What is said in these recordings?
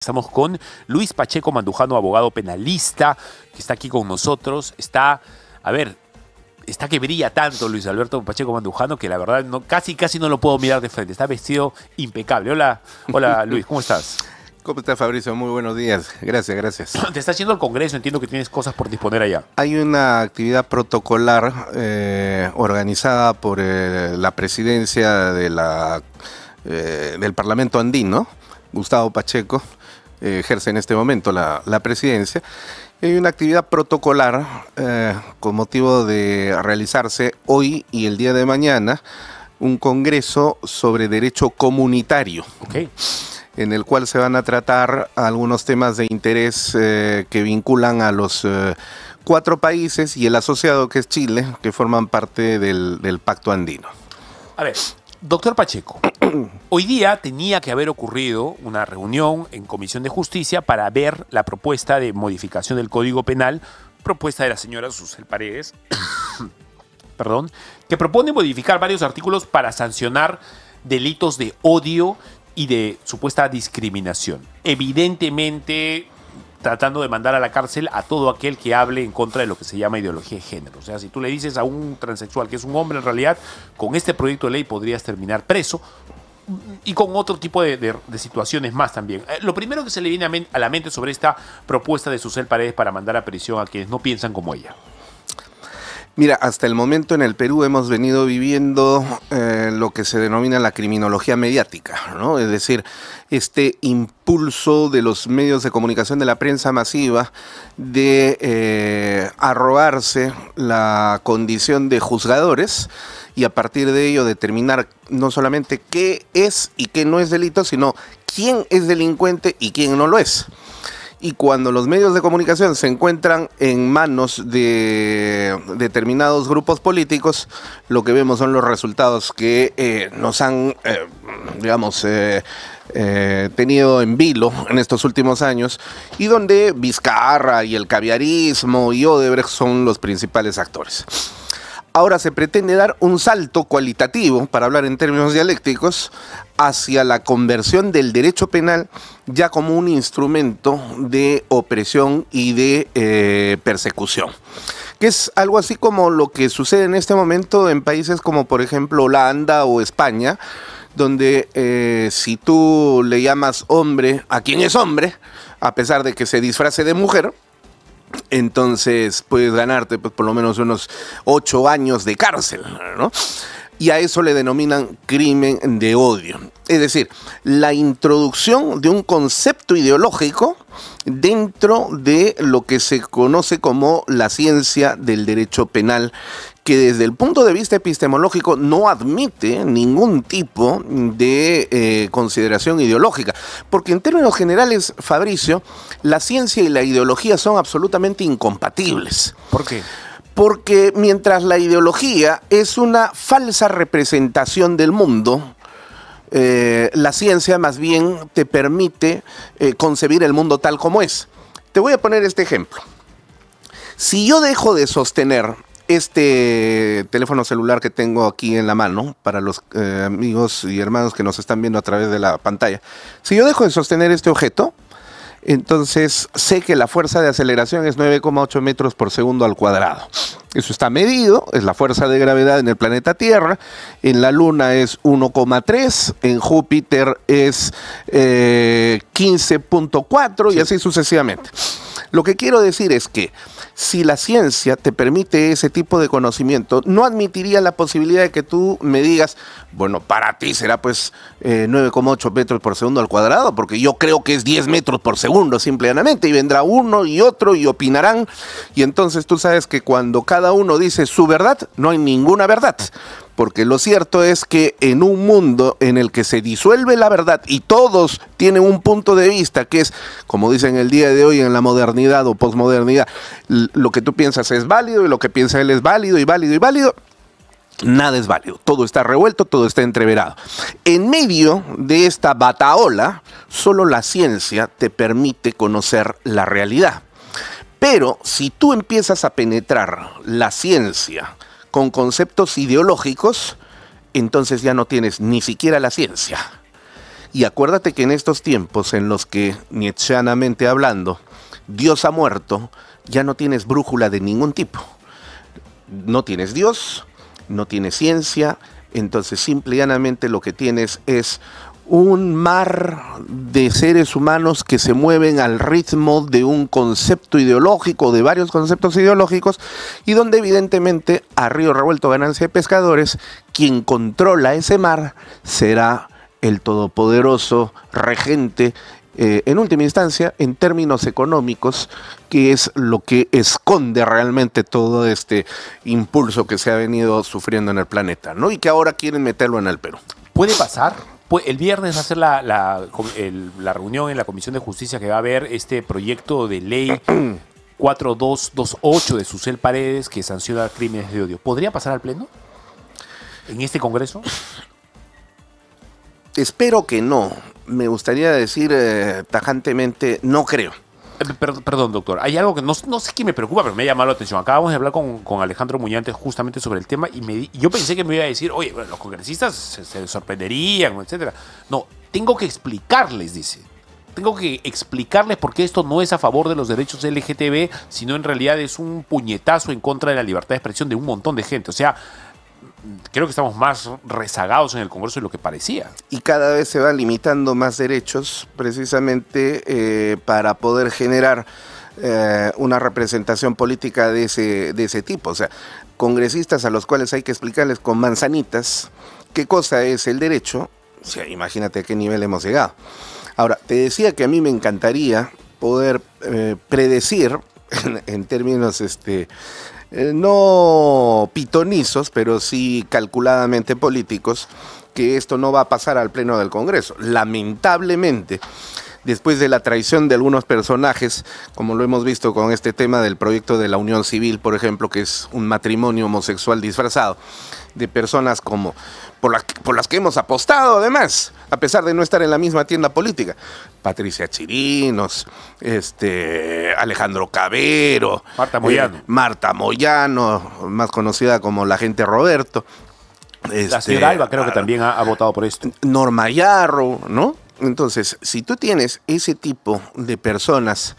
Estamos con Luis Pacheco Mandujano, abogado penalista, que está aquí con nosotros. Está que brilla tanto Luis Alberto Pacheco Mandujano que la verdad casi no lo puedo mirar de frente. Está vestido impecable. Hola Luis, ¿cómo estás? ¿Cómo estás, Fabricio? Muy buenos días. Gracias. Te está haciendo el Congreso, entiendo que tienes cosas por disponer allá. Hay una actividad protocolar organizada por la presidencia de del Parlamento andino. Gustavo Pacheco ejerce en este momento la presidencia. Hay una actividad protocolar con motivo de realizarse hoy y el día de mañana un congreso sobre derecho comunitario. Okay. En el cual se van a tratar algunos temas de interés que vinculan a los 4 países y el asociado que es Chile, que forman parte del Pacto Andino. A ver, doctor Pacheco, hoy día tenía que haber ocurrido una reunión en Comisión de Justicia para ver la propuesta de modificación del Código Penal, propuesta de la señora Susel Paredes, perdón, que propone modificar varios artículos para sancionar delitos de odio y de supuesta discriminación. Evidentemente, tratando de mandar a la cárcel a todo aquel que hable en contra de lo que se llama ideología de género. O sea, si tú le dices a un transexual que es un hombre, en realidad, con este proyecto de ley podrías terminar preso y con otro tipo de situaciones más también. Lo primero que se le viene a la mente sobre esta propuesta de Susel Paredes para mandar a prisión a quienes no piensan como ella. Mira, hasta el momento en el Perú hemos venido viviendo lo que se denomina la criminología mediática, ¿no? Es decir, este impulso de los medios de comunicación de la prensa masiva de arrogarse la condición de juzgadores y a partir de ello determinar no solamente qué es y qué no es delito, sino quién es delincuente y quién no lo es. Y cuando los medios de comunicación se encuentran en manos de determinados grupos políticos, lo que vemos son los resultados que nos han, tenido en vilo en estos últimos años, y donde Vizcarra y el caviarismo y Odebrecht son los principales actores. Ahora se pretende dar un salto cualitativo, para hablar en términos dialécticos, hacia la conversión del derecho penal ya como un instrumento de opresión y de persecución. Que es algo así como lo que sucede en este momento en países como, por ejemplo, Holanda o España, donde si tú le llamas hombre a quien es hombre, a pesar de que se disfrace de mujer, entonces puedes ganarte por lo menos unos 8 años de cárcel, ¿no? Y a eso le denominan crimen de odio. Es decir, la introducción de un concepto ideológico dentro de lo que se conoce como la ciencia del derecho penal, que desde el punto de vista epistemológico no admite ningún tipo de consideración ideológica. Porque en términos generales, Fabricio, la ciencia y la ideología son absolutamente incompatibles. ¿Por qué? Porque mientras la ideología es una falsa representación del mundo, la ciencia más bien te permite concebir el mundo tal como es. Te voy a poner este ejemplo. Si yo dejo de sostener este teléfono celular que tengo aquí en la mano, para los amigos y hermanos que nos están viendo a través de la pantalla, si yo dejo de sostener este objeto, entonces sé que la fuerza de aceleración es 9,8 metros por segundo al cuadrado. Eso está medido, es la fuerza de gravedad en el planeta Tierra, en la Luna es 1,3, en Júpiter es 15,4 y así sucesivamente. Lo que quiero decir es que si la ciencia te permite ese tipo de conocimiento, no admitiría la posibilidad de que tú me digas, bueno, para ti será pues 9,8 metros por segundo al cuadrado, porque yo creo que es 10 metros por segundo simplemente, y vendrá uno y otro y opinarán, y entonces tú sabes que cuando cada uno dice su verdad, no hay ninguna verdad. Porque lo cierto es que en un mundo en el que se disuelve la verdad y todos tienen un punto de vista que es, como dicen el día de hoy en la modernidad o posmodernidad, lo que tú piensas es válido y lo que piensa él es válido y válido y válido, nada es válido. Todo está revuelto, todo está entreverado. En medio de esta batahola, solo la ciencia te permite conocer la realidad. Pero si tú empiezas a penetrar la ciencia con conceptos ideológicos, entonces ya no tienes ni siquiera la ciencia. Y acuérdate que en estos tiempos en los que, nietzscheanamente hablando, Dios ha muerto, ya no tienes brújula de ningún tipo. No tienes Dios, no tienes ciencia, entonces simple y llanamente lo que tienes es un mar de seres humanos que se mueven al ritmo de un concepto ideológico, de varios conceptos ideológicos, y donde evidentemente a río revuelto ganancia de pescadores, quien controla ese mar será el todopoderoso regente, en última instancia, en términos económicos, que es lo que esconde realmente todo este impulso que se ha venido sufriendo en el planeta, ¿no? Y que ahora quieren meterlo en el Perú. ¿Puede pasar? El viernes va a ser la reunión en la Comisión de Justicia que va a ver este proyecto de ley 4228 de Susel Paredes que sanciona crímenes de odio. ¿Podría pasar al Pleno en este Congreso? Espero que no. Me gustaría decir tajantemente, no creo. Perdón, doctor. Hay algo que no sé qué me preocupa, pero me ha llamado la atención. Acabamos de hablar con Alejandro Muñante justamente sobre el tema y yo pensé que me iba a decir, oye, bueno, los congresistas se sorprenderían, etcétera. No, tengo que explicarles, dice. Tengo que explicarles por qué esto no es a favor de los derechos LGTB, sino en realidad es un puñetazo en contra de la libertad de expresión de un montón de gente. O sea, creo que estamos más rezagados en el Congreso de lo que parecía. Y cada vez se van limitando más derechos precisamente para poder generar una representación política de ese tipo. O sea, congresistas a los cuales hay que explicarles con manzanitas qué cosa es el derecho. O sea, imagínate a qué nivel hemos llegado. Ahora, te decía que a mí me encantaría poder predecir en términos no pitonizos, pero sí calculadamente políticos, que esto no va a pasar al Pleno del Congreso. Lamentablemente, después de la traición de algunos personajes, como lo hemos visto con este tema del proyecto de la unión civil, por ejemplo, que es un matrimonio homosexual disfrazado, de personas como por las que hemos apostado además, a pesar de no estar en la misma tienda política. Patricia Chirinos, Alejandro Cabero, Marta Moyano, más conocida como la gente Roberto. La señora Alba creo que también ha votado por esto. Norma Yarro, ¿no? Entonces, si tú tienes ese tipo de personas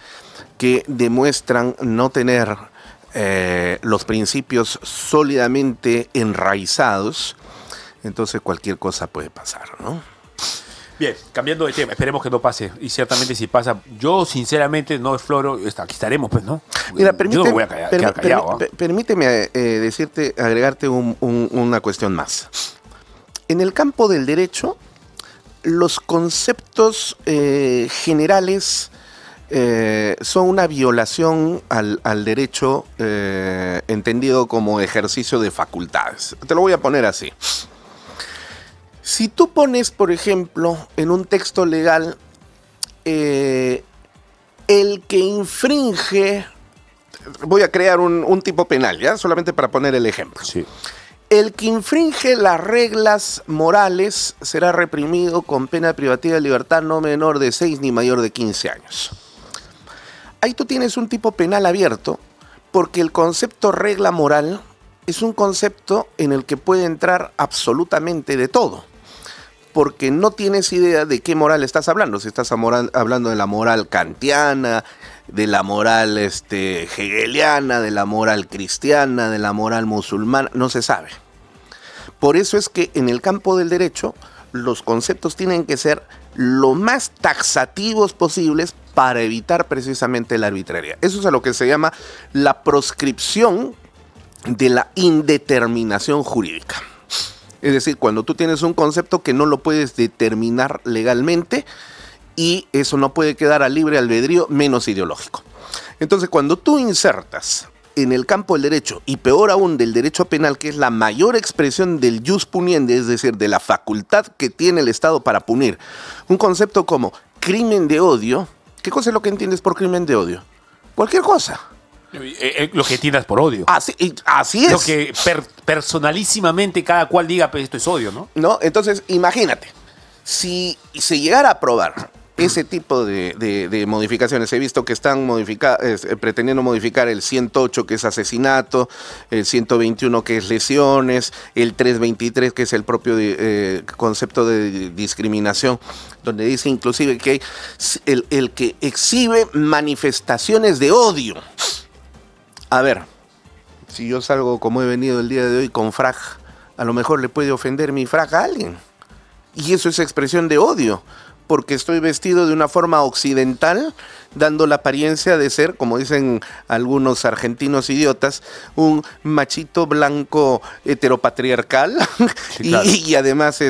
que demuestran no tener los principios sólidamente enraizados, entonces cualquier cosa puede pasar, ¿no? Bien, cambiando de tema, esperemos que no pase. Y ciertamente si pasa, yo sinceramente no exploro, aquí estaremos, pues, ¿no? Mira, yo no me voy a quedar callado. Permíteme agregarte una cuestión más. En el campo del derecho, los conceptos generales son una violación al derecho entendido como ejercicio de facultades. Te lo voy a poner así. Si tú pones, por ejemplo, en un texto legal, el que infringe, voy a crear un tipo penal, ¿ya? Solamente para poner el ejemplo. Sí. El que infringe las reglas morales será reprimido con pena privativa de libertad no menor de 6 ni mayor de 15 años. Ahí tú tienes un tipo penal abierto, porque el concepto regla moral es un concepto en el que puede entrar absolutamente de todo, porque no tienes idea de qué moral estás hablando. Si estás hablando de la moral kantiana, de la moral hegeliana, de la moral cristiana, de la moral musulmana, no se sabe. Por eso es que en el campo del derecho los conceptos tienen que ser lo más taxativos posibles para evitar precisamente la arbitrariedad. Eso es a lo que se llama la proscripción de la indeterminación jurídica. Es decir, cuando tú tienes un concepto que no lo puedes determinar legalmente y eso no puede quedar a libre albedrío, menos ideológico. Entonces, cuando tú insertas en el campo del derecho, y peor aún del derecho penal, que es la mayor expresión del jus puniendi, es decir, de la facultad que tiene el Estado para punir, un concepto como crimen de odio, ¿qué cosa es lo que entiendes por crimen de odio? Cualquier cosa. Lo que entiendas por odio. Así es. Lo que personalísimamente cada cual diga, pues esto es odio, ¿no? No, entonces imagínate, si se llegara a aprobar ese tipo de modificaciones. He visto que están pretendiendo modificar el 108, que es asesinato, el 121, que es lesiones, el 323, que es el propio concepto de discriminación, donde dice inclusive que el que exhibe manifestaciones de odio. A ver, si yo salgo como he venido el día de hoy con frac, a lo mejor le puede ofender mi frac a alguien. Y eso es expresión de odio, porque estoy vestido de una forma occidental, dando la apariencia de ser, como dicen algunos argentinos idiotas, un machito blanco heteropatriarcal, sí, claro. y además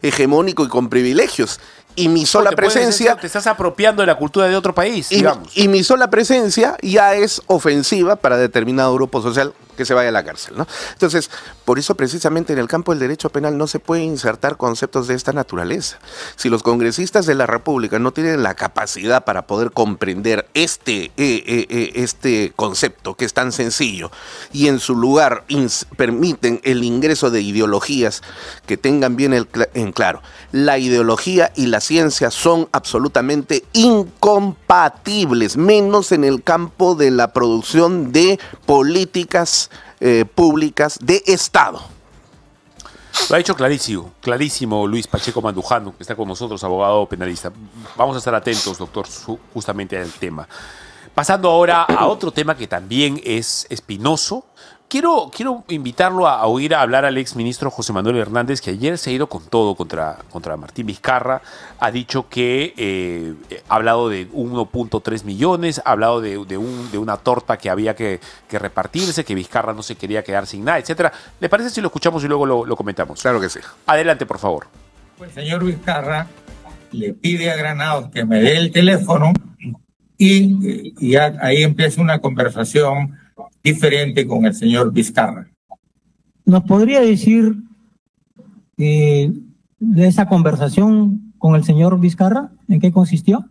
hegemónico y con privilegios. Y mi sola presencia... Te estás apropiando de la cultura de otro país, digamos. Y mi sola presencia ya es ofensiva para determinado grupo social que se vaya a la cárcel, ¿no? Entonces, por eso precisamente en el campo del derecho penal no se puede insertar conceptos de esta naturaleza. Si los congresistas de la República no tienen la capacidad para poder comprender este concepto que es tan sencillo y en su lugar permiten el ingreso de ideologías que tengan bien en claro, la ideología y la ciencia son absolutamente incompatibles, menos en el campo de la producción de políticas públicas de Estado. Lo ha dicho clarísimo Luis Pacheco Mandujano, que está con nosotros, abogado penalista. Vamos a estar atentos, doctor, justamente al tema. Pasando ahora a otro tema que también es espinoso. Quiero invitarlo a oír hablar al exministro José Manuel Hernández, que ayer se ha ido con todo contra Martín Vizcarra. Ha dicho que ha hablado de 1.3 millones, ha hablado de una torta que había que repartirse, que Vizcarra no se quería quedar sin nada, etcétera. ¿Le parece si lo escuchamos y luego lo comentamos? Claro que sí. Adelante, por favor. El señor Vizcarra le pide a Granados que me dé el teléfono y ahí empieza una conversación diferente con el señor Vizcarra. ¿Nos podría decir de esa conversación con el señor Vizcarra, en qué consistió?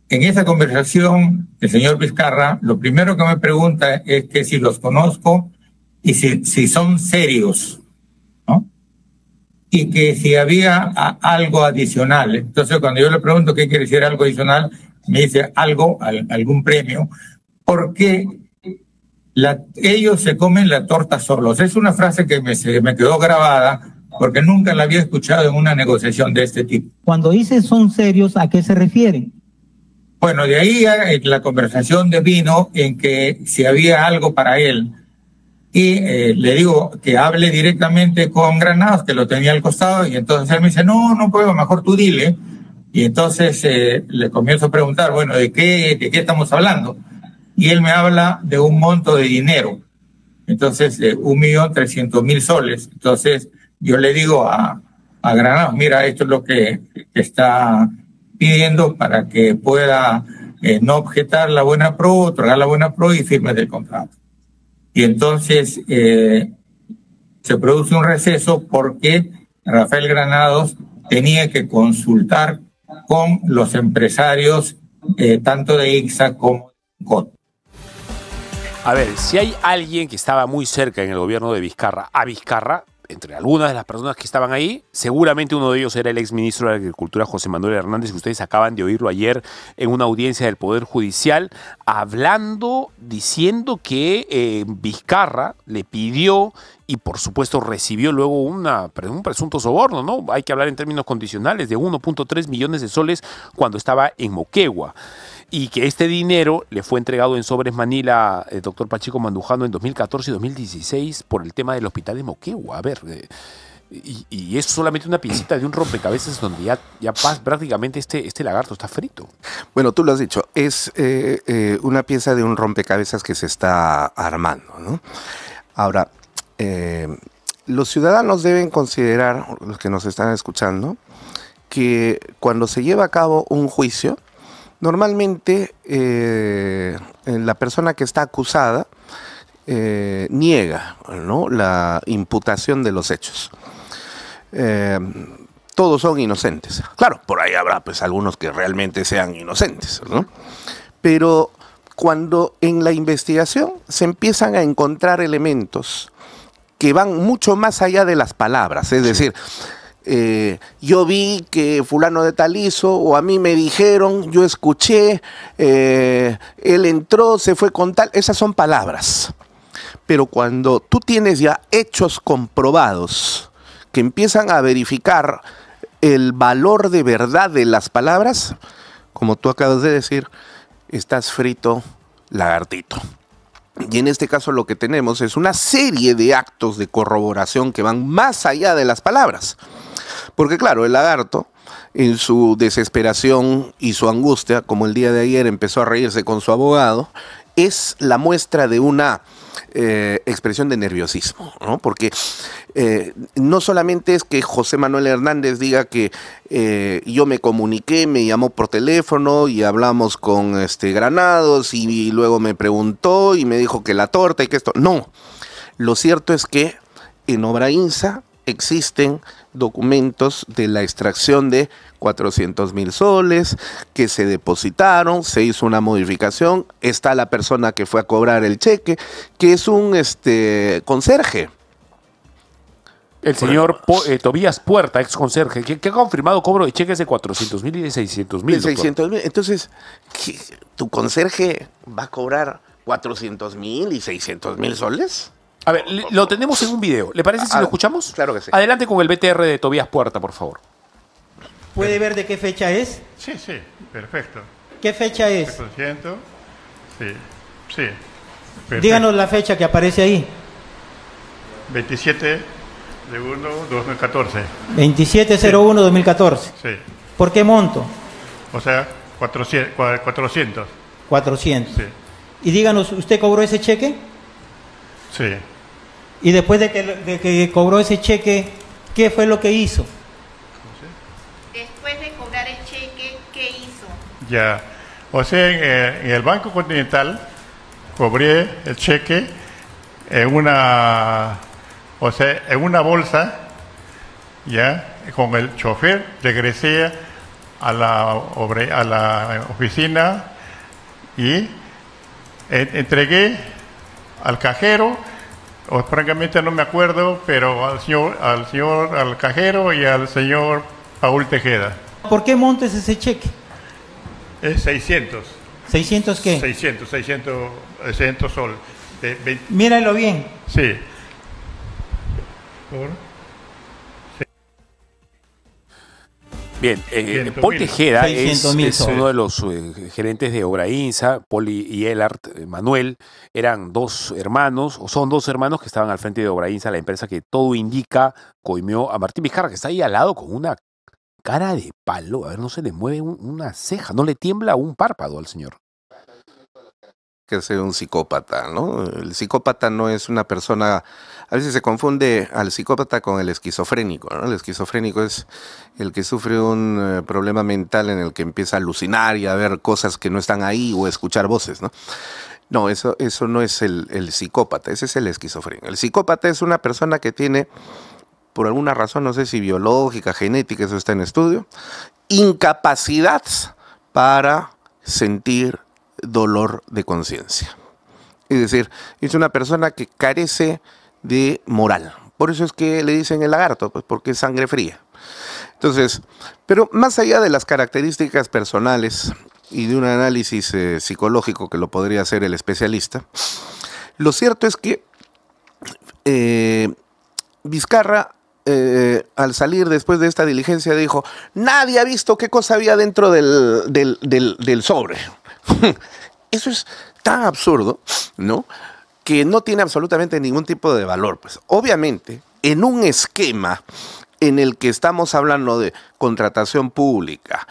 En esa conversación, el señor Vizcarra, lo primero que me pregunta es que si los conozco y si son serios, ¿no? Y que si había algo adicional. Entonces, cuando yo le pregunto qué quiere decir algo adicional, me dice algún premio, porque ellos se comen la torta solos. Es una frase que me quedó grabada porque nunca la había escuchado en una negociación de este tipo. Cuando dice son serios, ¿a qué se refieren? Bueno, de ahí la conversación devino en que si había algo para él. Y le digo que hable directamente con Granados, que lo tenía al costado, y entonces él me dice, no puedo, mejor tú dile. Y entonces le comienzo a preguntar, bueno, ¿de qué estamos hablando? Y él me habla de un monto de dinero, entonces 1.300.000 soles. Entonces yo le digo a Granados, mira, esto es lo que está pidiendo para que pueda no objetar la buena pro, otorgar la buena pro y firme del contrato. Y entonces se produce un receso porque Rafael Granados tenía que consultar con los empresarios tanto de ICSA como de COT. A ver, si hay alguien que estaba muy cerca en el gobierno de Vizcarra, a Vizcarra, entre algunas de las personas que estaban ahí, seguramente uno de ellos era el exministro de Agricultura, José Manuel Hernández, que ustedes acaban de oírlo ayer en una audiencia del Poder Judicial, diciendo que Vizcarra le pidió y por supuesto recibió luego un presunto soborno, ¿no? Hay que hablar en términos condicionales, de 1.3 millones de soles cuando estaba en Moquegua. Y que este dinero le fue entregado en sobres Manila, el doctor Pacheco Mandujano, en 2014 y 2016 por el tema del hospital de Moquegua. A ver, y es solamente una piecita de un rompecabezas donde ya prácticamente este lagarto está frito. Bueno, tú lo has dicho, es una pieza de un rompecabezas que se está armando, ¿no? Ahora, los ciudadanos deben considerar, los que nos están escuchando, que cuando se lleva a cabo un juicio, normalmente la persona que está acusada niega, ¿no?, la imputación de los hechos. Todos son inocentes. Claro, por ahí habrá pues algunos que realmente sean inocentes, ¿no? Pero cuando en la investigación se empiezan a encontrar elementos que van mucho más allá de las palabras, es decir, yo vi que fulano de tal hizo, o a mí me dijeron, yo escuché, él entró, se fue con tal, esas son palabras. Pero cuando tú tienes ya hechos comprobados que empiezan a verificar el valor de verdad de las palabras, como tú acabas de decir, estás frito, lagartito. Y en este caso lo que tenemos es una serie de actos de corroboración que van más allá de las palabras. Porque claro, el lagarto, en su desesperación y su angustia, como el día de ayer empezó a reírse con su abogado, es la muestra de una expresión de nerviosismo, ¿no? Porque no solamente es que José Manuel Hernández diga que yo me comuniqué, me llamó por teléfono y hablamos con Granados y luego me preguntó y me dijo que la torta y que esto. No, lo cierto es que en Obrainsa existen documentos de la extracción de 400,000 soles que se depositaron, se hizo una modificación, está la persona que fue a cobrar el cheque, que es un conserje. El señor Tobías Puerta, ex conserje, que ha confirmado cobro de cheques de 400,000 y de 600,000. De 600,000. Entonces, ¿tu conserje va a cobrar 400,000 y 600,000 soles? A ver, lo tenemos en un video. ¿Le parece si lo escuchamos? Claro que sí. Adelante con el BTR de Tobías Puerta, por favor. ¿Puede ver de qué fecha es? Sí, sí, perfecto. ¿Qué fecha es? 100%, sí, sí. Perfecto. Díganos la fecha que aparece ahí. 27 de 1, 2014. 27/01/2014. Sí. ¿Por qué monto? O sea, 400. 400. Sí, Y díganos, ¿usted cobró ese cheque? sí. Y después de que cobró ese cheque, ¿qué fue lo que hizo? Después de cobrar el cheque, ¿qué hizo? Ya. O sea, en el Banco Continental cobré el cheque en una bolsa, ya, con el chofer, regresé a la oficina y entregué al cajero, o francamente no me acuerdo, pero al cajero y al señor Paul Tejeda. ¿Por qué monto es ese cheque? Es 600. ¿600 qué? 600 sol. Míralo bien. Sí. ¿Por? Bien, 100.000. Paul Tejeda es 600.000 soles. uno de los gerentes de Obrainsa. Paul y Elart, Manuel, eran dos hermanos, o son dos hermanos que estaban al frente de Obrainsa, la empresa que todo indica coimió a Martín Vizcarra, que está ahí al lado con una cara de palo. A ver, no se le mueve una ceja, no le tiembla un párpado al señor. Que es un psicópata, ¿no? El psicópata no es una persona, a veces se confunde al psicópata con el esquizofrénico, ¿no? El esquizofrénico es el que sufre un problema mental en el que empieza a alucinar y a ver cosas que no están ahí o a escuchar voces, ¿no? No, eso no es el psicópata, ese es el esquizofrénico. El psicópata es una persona que tiene, por alguna razón, no sé si biológica, genética, eso está en estudio, incapacidad para sentir dolor de conciencia. Es decir, es una persona que carece de moral. Por eso es que le dicen el lagarto, pues porque es sangre fría. Entonces, pero más allá de las características personales y de un análisis psicológico que lo podría hacer el especialista, lo cierto es que Vizcarra, al salir después de esta diligencia, dijo: nadie ha visto qué cosa había dentro del sobre. Eso es tan absurdo, ¿no?, que no tiene absolutamente ningún tipo de valor. Pues obviamente, en un esquema en el que estamos hablando de contratación pública,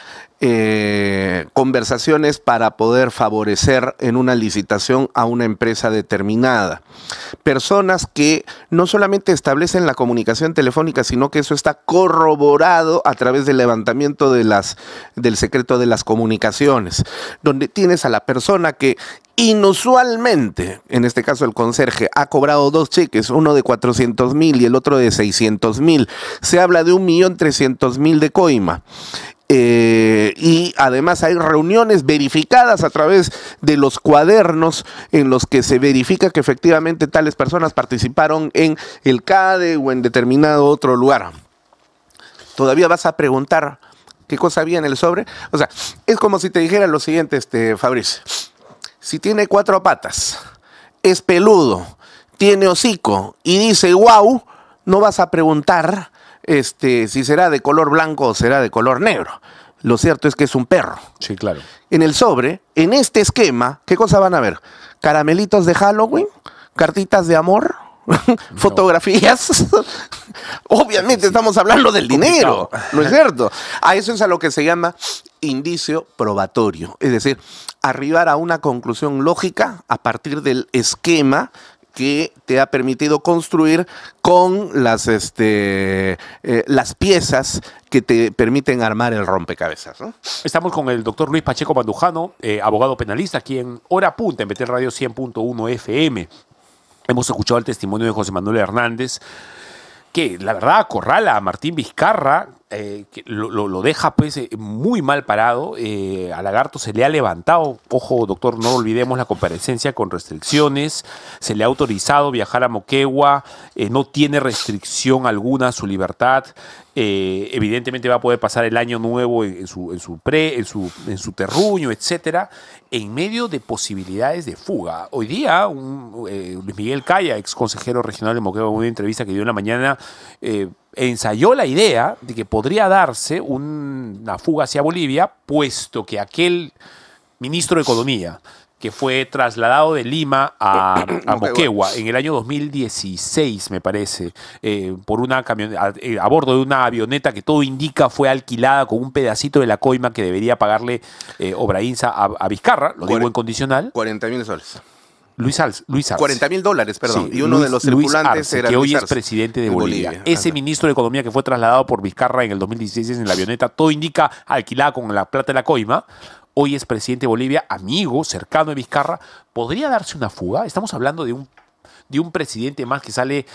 conversaciones para poder favorecer en una licitación a una empresa determinada, personas que no solamente establecen la comunicación telefónica, sino que eso está corroborado a través del levantamiento del secreto de las comunicaciones, donde tienes a la persona que inusualmente, en este caso el conserje, ha cobrado dos cheques, uno de 400,000 y el otro de 600,000. Se habla de 1.300.000 de coima. Y además hay reuniones verificadas a través de los cuadernos en los que se verifica que efectivamente tales personas participaron en el CADE o en determinado otro lugar. ¿Todavía vas a preguntar qué cosa había en el sobre? O sea, es como si te dijera lo siguiente, Fabricio. Si tiene 4 patas, es peludo, tiene hocico y dice guau, no vas a preguntar si será de color blanco o será de color negro. Lo cierto es que es un perro. Sí, claro. En el sobre, en este esquema, ¿qué cosa van a ver? Caramelitos de Halloween, cartitas de amor, fotografías. Obviamente estamos hablando del dinero, ¿no es cierto? A eso es a lo que se llama indicio probatorio. Es decir, arribar a una conclusión lógica a partir del esquema que te ha permitido construir con las piezas que te permiten armar el rompecabezas, ¿no? Estamos con el doctor Luis Pacheco Mandujano, abogado penalista, aquí en Hora Punta, en Betel Radio 100.1 FM. Hemos escuchado el testimonio de José Manuel Hernández, que la verdad acorrala a Martín Vizcarra, que lo deja pues muy mal parado. A Lagarto se le ha levantado, ojo doctor, no olvidemos la comparecencia con restricciones, se le ha autorizado viajar a Moquegua, no tiene restricción alguna a su libertad, evidentemente va a poder pasar el año nuevo en su terruño, etcétera, en medio de posibilidades de fuga. Hoy día, Luis Miguel Caya, ex consejero regional de Moquegua, en una entrevista que dio en la mañana, ensayó la idea de que podría darse una fuga hacia Bolivia, puesto que aquel ministro de Economía que fue trasladado de Lima a Moquegua en el año 2016, me parece, por una a bordo de una avioneta que todo indica fue alquilada con un pedacito de la coima que debería pagarle Obrainsa a Vizcarra, lo digo en condicional. 40.000 soles. Luis Arce. $40.000, perdón. Sí, y uno de los tripulantes Arce, era que Luis hoy es Arce, presidente de Bolivia. Ese Ajá. ministro de Economía que fue trasladado por Vizcarra en el 2016 en la avioneta, todo indica alquilada con la plata de la coima, hoy es presidente de Bolivia, amigo, cercano de Vizcarra. ¿Podría darse una fuga? Estamos hablando de un presidente más que sale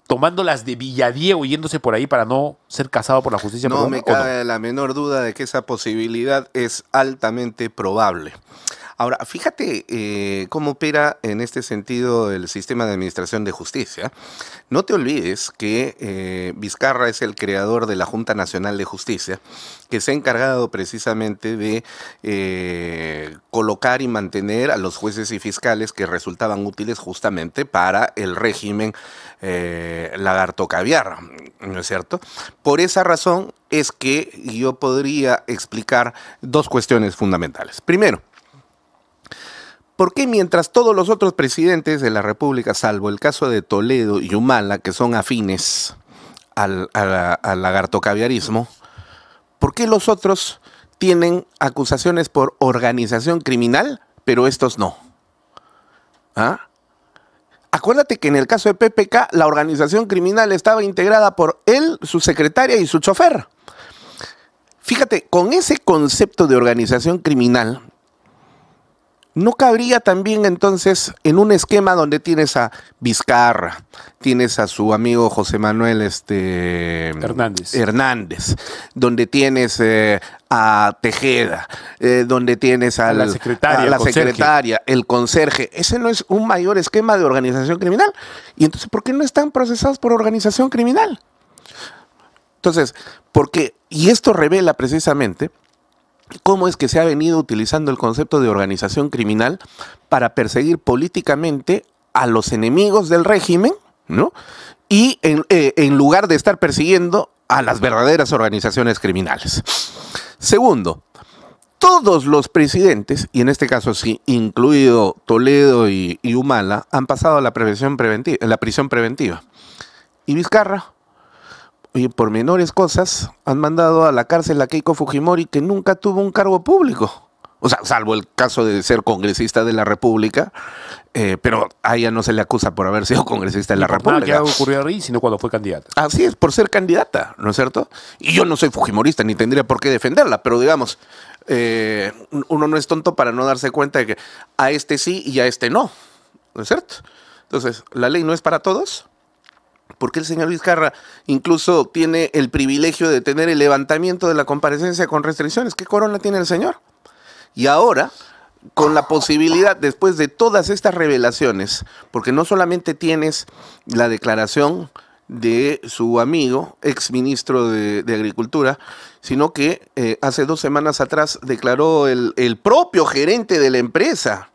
tomando las de Villadiego yéndose por ahí para no ser casado por la justicia No peruana, me cabe la menor duda de que esa posibilidad es altamente probable. Ahora, fíjate cómo opera en este sentido el sistema de administración de justicia. No te olvides que Vizcarra es el creador de la Junta Nacional de Justicia, que se ha encargado precisamente de colocar y mantener a los jueces y fiscales que resultaban útiles justamente para el régimen Lagarto Caviar, ¿no es cierto? Por esa razón es que yo podría explicar 2 cuestiones fundamentales. Primero, ¿por qué mientras todos los otros presidentes de la República, salvo el caso de Toledo y Humala, que son afines al lagartocaviarismo, por qué los otros tienen acusaciones por organización criminal, pero estos no? ¿Ah? Acuérdate que en el caso de PPK, la organización criminal estaba integrada por él, su secretaria y su chofer. Fíjate, con ese concepto de organización criminal, ¿no cabría también entonces en un esquema donde tienes a Vizcarra, tienes a su amigo José Manuel Hernández, donde tienes a Tejeda, donde tienes a la secretaria, el conserje? ¿Ese no es un mayor esquema de organización criminal? Y entonces, ¿por qué no están procesados por organización criminal? Entonces, y esto revela precisamente cómo es que se ha venido utilizando el concepto de organización criminal para perseguir políticamente a los enemigos del régimen, ¿no? Y en lugar de estar persiguiendo a las verdaderas organizaciones criminales. Segundo, todos los presidentes, y en este caso sí, incluido Toledo y Humala, han pasado a la prisión preventiva. ¿Y Vizcarra? Oye, por menores cosas, han mandado a la cárcel a Keiko Fujimori, que nunca tuvo un cargo público. O sea, salvo el caso de ser congresista de la República, pero a ella no se le acusa por haber sido congresista de la República. Nada que ha ocurrido ahí, sino cuando fue candidata. Así es, por ser candidata, ¿no es cierto? Y yo no soy fujimorista, ni tendría por qué defenderla, pero digamos, uno no es tonto para no darse cuenta de que a este sí y a este no, ¿no es cierto? Entonces, ¿la ley no es para todos? Porque el señor Vizcarra incluso tiene el privilegio de tener el levantamiento de la comparecencia con restricciones. ¿Qué corona tiene el señor? Y ahora, con la posibilidad, después de todas estas revelaciones, porque no solamente tienes la declaración de su amigo, ex ministro de Agricultura, sino que hace 2 semanas atrás declaró el propio gerente de la empresa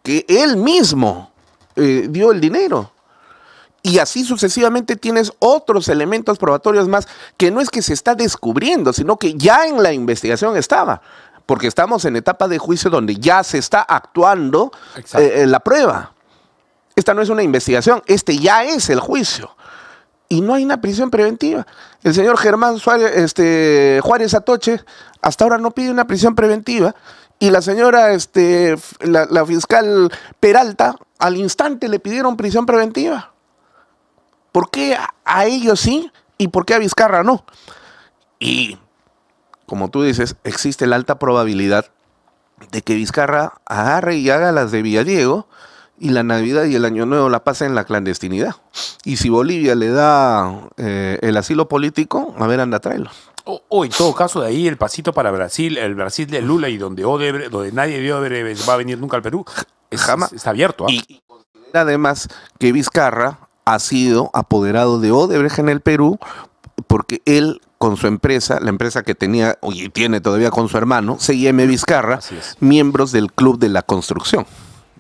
que él mismo dio el dinero. Y así sucesivamente tienes otros elementos probatorios más que no es que se está descubriendo, sino que ya en la investigación estaba. Porque estamos en etapa de juicio donde ya se está actuando la prueba. Esta no es una investigación, este ya es el juicio. Y no hay una prisión preventiva. El señor Germán Juárez Atoche hasta ahora no pide una prisión preventiva. Y la señora, la fiscal Peralta, al instante le pidieron prisión preventiva. ¿Por qué a ellos sí y por qué a Vizcarra no? Y, como tú dices, existe la alta probabilidad de que Vizcarra agarre y haga las de Villadiego y la Navidad y el Año Nuevo la pase en la clandestinidad. Y si Bolivia le da el asilo político, a ver, anda, tráelo. O en todo caso, de ahí el pasito para Brasil, el Brasil de Lula y donde nadie vio va a venir nunca al Perú, jamás. Está abierto. Y además que Vizcarra ha sido apoderado de Odebrecht en el Perú porque él con su empresa, la empresa que tenía y tiene todavía con su hermano, C&M Vizcarra, miembros del Club de la Construcción.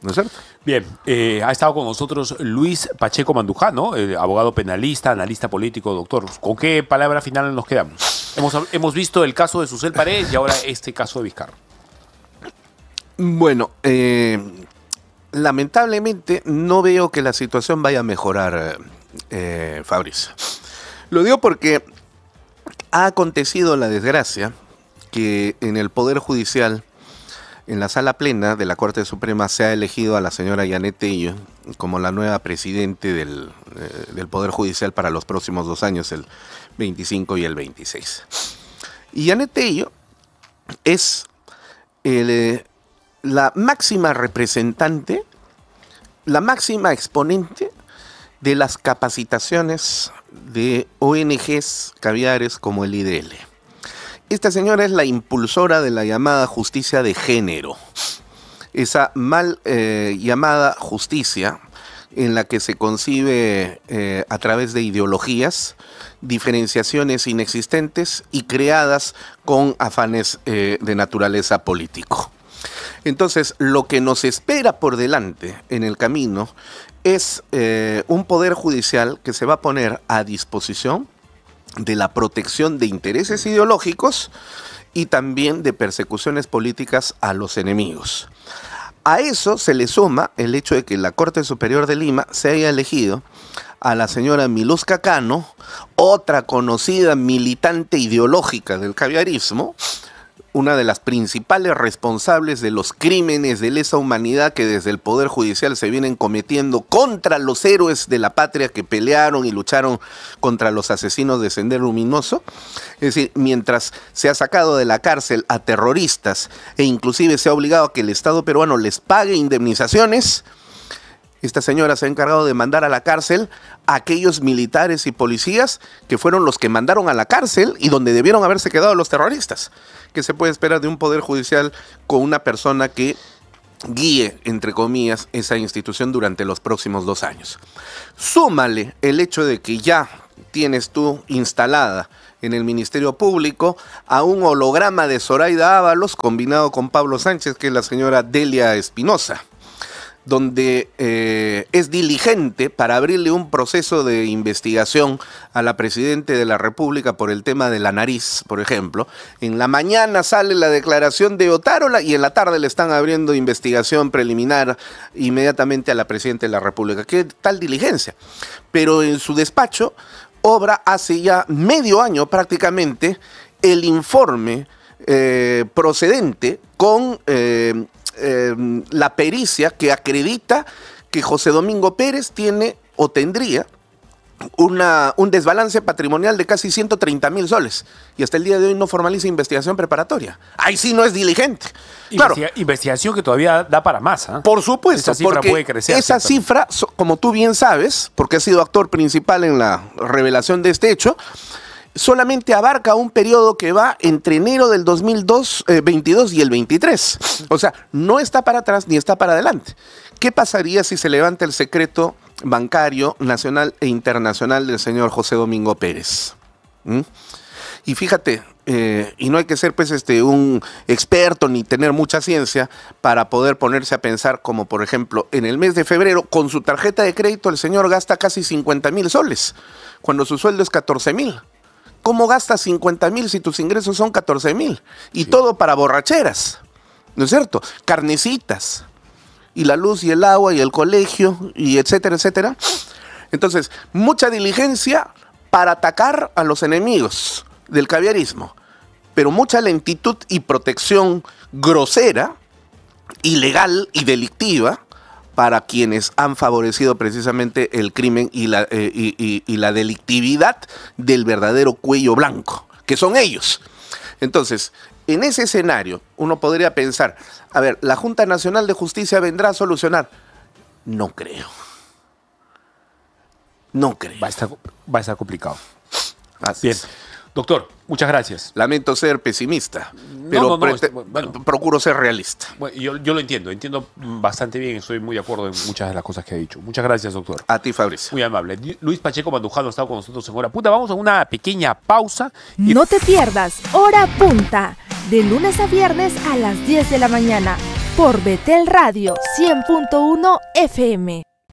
¿No es cierto? Bien, ha estado con nosotros Luis Pacheco Mandujano, abogado penalista, analista político, doctor. ¿Con qué palabra final nos quedamos? Hemos visto el caso de Susel Paredes y ahora este caso de Vizcarra. Bueno, lamentablemente no veo que la situación vaya a mejorar, Fabricio. Lo digo porque ha acontecido la desgracia que en el Poder Judicial, en la sala plena de la Corte Suprema, se ha elegido a la señora Yanet Tello como la nueva presidente del Poder Judicial para los próximos 2 años, el 25 y el 26. Y Yanet Tello es la máxima representante, la máxima exponente de las capacitaciones de ONGs caviares como el IDL. Esta señora es la impulsora de la llamada justicia de género, esa mal llamada justicia en la que se concibe a través de ideologías, diferenciaciones inexistentes y creadas con afanes de naturaleza político. Entonces, lo que nos espera por delante en el camino es un poder judicial que se va a poner a disposición de la protección de intereses ideológicos y también de persecuciones políticas a los enemigos. A eso se le suma el hecho de que la Corte Superior de Lima se haya elegido a la señora Miluska Cano, otra conocida militante ideológica del caviarismo, una de las principales responsables de los crímenes de lesa humanidad que desde el Poder Judicial se vienen cometiendo contra los héroes de la patria que pelearon y lucharon contra los asesinos de Sendero Luminoso. Es decir, mientras se ha sacado de la cárcel a terroristas e inclusive se ha obligado a que el Estado peruano les pague indemnizaciones, esta señora se ha encargado de mandar a la cárcel a aquellos militares y policías que fueron los que mandaron a la cárcel y donde debieron haberse quedado los terroristas. ¿Qué se puede esperar de un poder judicial con una persona que guíe, entre comillas, esa institución durante los próximos 2 años? Súmale el hecho de que ya tienes tú instalada en el Ministerio Público a un holograma de Zoraida Ábalos combinado con Pablo Sánchez, que es la señora Delia Espinosa, donde es diligente para abrirle un proceso de investigación a la Presidenta de la República por el tema de la nariz, por ejemplo. En la mañana sale la declaración de Otárola y en la tarde le están abriendo investigación preliminar inmediatamente a la Presidenta de la República. ¿Qué tal diligencia? Pero en su despacho obra hace ya medio año prácticamente el informe procedente con la pericia que acredita que José Domingo Pérez tiene o tendría un desbalance patrimonial de casi 130.000 soles y hasta el día de hoy no formaliza investigación preparatoria. Ahí sí no es diligente. Claro, investigación que todavía da para más. Por supuesto, esa cifra puede crecer. Esa cifra, como tú bien sabes, porque has sido actor principal en la revelación de este hecho, solamente abarca un periodo que va entre enero del 2022 y el 23. O sea, no está para atrás ni está para adelante. ¿Qué pasaría si se levanta el secreto bancario nacional e internacional del señor José Domingo Pérez. Y fíjate, y no hay que ser pues un experto ni tener mucha ciencia para poder ponerse a pensar como por ejemplo en el mes de febrero con su tarjeta de crédito el señor gasta casi 50.000 soles cuando su sueldo es 14.000. ¿Cómo gastas 50.000 si tus ingresos son 14.000? Y todo para borracheras, ¿no es cierto? Carnecitas, y la luz y el agua y el colegio y etcétera, etcétera. Entonces, mucha diligencia para atacar a los enemigos del caviarismo, pero mucha lentitud y protección grosera, ilegal y delictiva para quienes han favorecido precisamente el crimen y la delictividad del verdadero cuello blanco, que son ellos. Entonces, en ese escenario, uno podría pensar, a ver, ¿la Junta Nacional de Justicia vendrá a solucionar? No creo. No creo. Va a estar complicado. Así Bien. es. Doctor, muchas gracias. Lamento ser pesimista, pero procuro ser realista. Bueno, yo lo entiendo bastante bien, estoy muy de acuerdo en muchas de las cosas que ha dicho. Muchas gracias, doctor. A ti, Fabricio. Muy amable. Luis Pacheco Mandujano ha estado con nosotros en Hora Punta. Vamos a una pequeña pausa. No te pierdas Hora Punta, de lunes a viernes a las 10 de la mañana, por Betel Radio 100.1 FM.